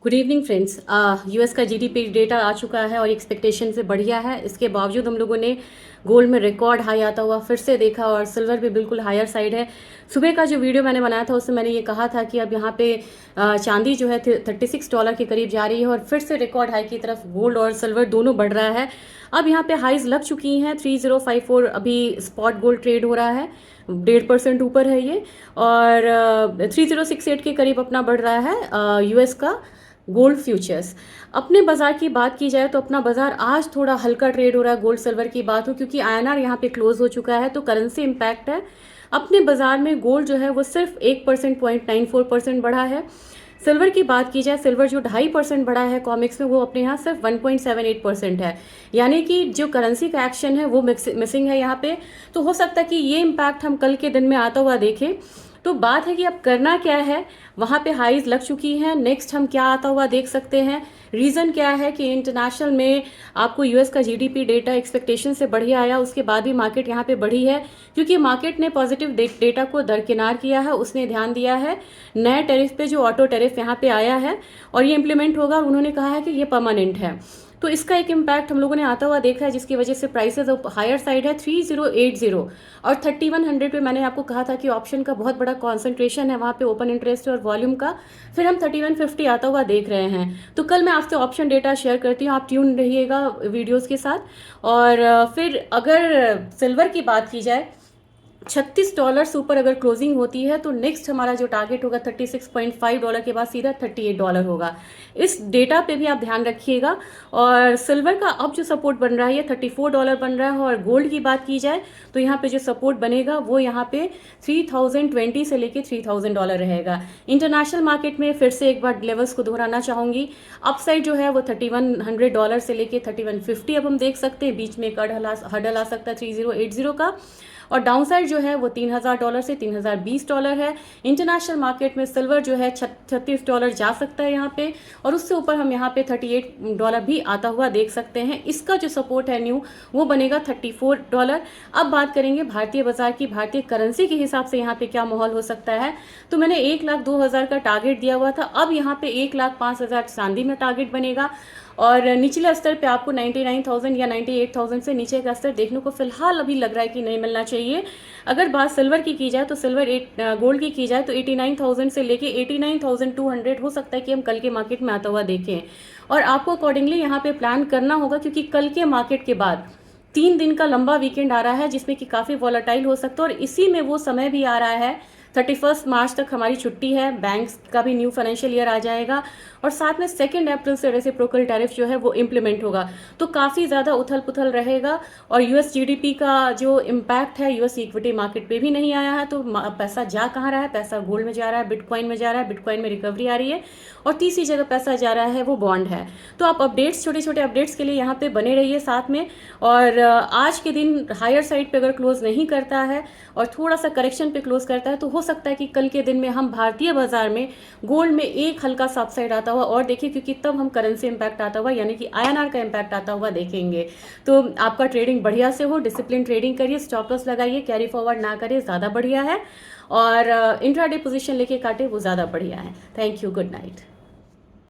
Good evening friends. US का GDP data आ चुका है और एक्सपेक्टेशन से बढ़िया है। इसके बावजूद हम लोगों ने गोल्ड में रिकॉर्ड हाई आता हुआ फिर से देखा और सिल्वर भी बिल्कुल हायर साइड है। सुबह का जो वीडियो मैंने बनाया था उसमें मैंने ये कहा था कि अब यहाँ पे चांदी जो है $36 के करीब जा रही है और फिर से रिकॉर्ड हाई की तरफ गोल्ड और सिल्वर दोनों बढ़ रहा है। अब यहाँ पे हाइज लग चुकी हैं। 3054 अभी स्पॉट गोल्ड ट्रेड हो रहा है, 1.5% ऊपर है ये। और 3068 के करीब अपना बढ़ रहा है यूएस का गोल्ड फ्यूचर्स। अपने बाजार की बात की जाए तो अपना बाजार आज थोड़ा हल्का ट्रेड हो रहा है। गोल्ड सिल्वर की बात हो क्योंकि आईएनआर यहाँ पे क्लोज हो चुका है तो करेंसी इम्पैक्ट है। अपने बाजार में गोल्ड जो है वो सिर्फ 1% 0.94% बढ़ा है। सिल्वर की बात की जाए, सिल्वर जो 2.5% बढ़ा है कॉमिक्स में, वो अपने यहाँ सिर्फ 1.78% है। यानी कि जो करेंसी का एक्शन है वो मिसिंग है यहाँ पे। तो हो सकता है कि ये इम्पैक्ट हम कल के दिन में आता हुआ देखें। तो बात है कि अब करना क्या है। वहाँ पे हाईज लग चुकी हैं, नेक्स्ट हम क्या आता हुआ देख सकते हैं। रीज़न क्या है कि इंटरनेशनल में आपको यूएस का जीडीपी डेटा एक्सपेक्टेशन से बढ़िया आया, उसके बाद भी मार्केट यहाँ पे बढ़ी है क्योंकि मार्केट ने पॉजिटिव डेटा को दरकिनार किया है। उसने ध्यान दिया है नए टैरिफ पे, जो ऑटो टैरिफ यहाँ पे आया है और ये इम्प्लीमेंट होगा और उन्होंने कहा है कि ये परमानेंट है। तो इसका एक इम्पैक्ट हम लोगों ने आता हुआ देखा है जिसकी वजह से प्राइसेस हायर साइड है 3080 और 3100 पे। मैंने आपको कहा था कि ऑप्शन का बहुत बड़ा कॉन्सेंट्रेशन है वहाँ पे, ओपन इंटरेस्ट और वॉल्यूम का। फिर हम 3150 आता हुआ देख रहे हैं। तो कल मैं आपसे ऑप्शन डेटा शेयर करती हूँ, आप ट्यून रहिएगा वीडियोज़ के साथ। और फिर अगर सिल्वर की बात की जाए, $36 ऊपर अगर क्लोजिंग होती है तो नेक्स्ट हमारा जो टारगेट होगा $36.5 के बाद सीधा $38 होगा। इस डेटा पे भी आप ध्यान रखिएगा। और सिल्वर का अब जो सपोर्ट बन रहा है ये $34 बन रहा है। और गोल्ड की बात की जाए तो यहाँ पे जो सपोर्ट बनेगा वो यहाँ पे 3020 से लेके $3000 रहेगा। इंटरनेशनल मार्केट में फिर से एक बार लेवल्स को दोहराना चाहूंगी। अपसाइड जो है वो $3100 से लेके 3150 अब हम देख सकते हैं। बीच में एक हर्डल आ सकता है 3080 का। और डाउन साइड जो है वो $3000 से $3020 है। इंटरनेशनल मार्केट में सिल्वर जो है $36 जा सकता है यहाँ पे, और उससे ऊपर हम यहाँ पे $38 भी आता हुआ देख सकते हैं। इसका जो सपोर्ट है न्यू वो बनेगा $34। अब बात करेंगे भारतीय बाजार की, भारतीय करेंसी के हिसाब से यहाँ पे क्या माहौल हो सकता है। तो मैंने 1,02,000 का टारगेट दिया हुआ था, अब यहाँ पे 1,05,000 चांदी में टारगेट बनेगा। और निचले स्तर पे आपको 99,000 या 98,000 से नीचे का स्तर देखने को फिलहाल अभी लग रहा है कि नहीं मिलना चाहिए। अगर बात सिल्वर की जाए तो गोल्ड की जाए तो 89,000 से लेके 89,200 हो सकता है कि हम कल के मार्केट में आता हुआ देखें। और आपको अकॉर्डिंगली यहाँ पे प्लान करना होगा क्योंकि कल के मार्केट के बाद 3 दिन का लंबा वीकेंड आ रहा है जिसमें कि काफ़ी वॉलेटाइल हो सकता है। और इसी में वो समय भी आ रहा है 31 मार्च तक हमारी छुट्टी है, बैंक्स का भी न्यू फाइनेंशियल ईयर आ जाएगा और साथ में 2 अप्रैल से रेसिप्रोकल टैरिफ जो है वो इम्प्लीमेंट होगा। तो काफ़ी ज़्यादा उथल पुथल रहेगा। और यूएस जीडीपी का जो इम्पैक्ट है यूएस इक्विटी मार्केट पे भी नहीं आया है। तो पैसा जा कहाँ रहा है? पैसा गोल्ड में जा रहा है, बिटकॉइन में जा रहा है, बिटकॉइन में रिकवरी आ रही है। और तीसरी जगह पैसा जा रहा है वो बॉन्ड है। तो आप अपडेट्स, छोटे छोटे अपडेट्स के लिए यहाँ पे बने रहिए साथ में। और आज के दिन हायर साइड पे अगर क्लोज नहीं करता है और थोड़ा सा करेक्शन पे क्लोज करता है तो हो सकता है कि कल के दिन में हम भारतीय बाजार में गोल्ड में एक हल्का सा अपसाइड आता हुआ और देखिए, क्योंकि तब हम करेंसी इंपैक्ट आता हुआ यानी कि आईएनआर का इंपैक्ट आता हुआ देखेंगे। तो आपका ट्रेडिंग बढ़िया से हो, डिसिप्लिन ट्रेडिंग करिए, स्टॉप लॉस लगाइए, कैरी फॉरवर्ड ना करिए, ज़्यादा बढ़िया है। और इंट्राडे पोजीशन लेके काटे वो ज़्यादा बढ़िया है। Thank you, good night.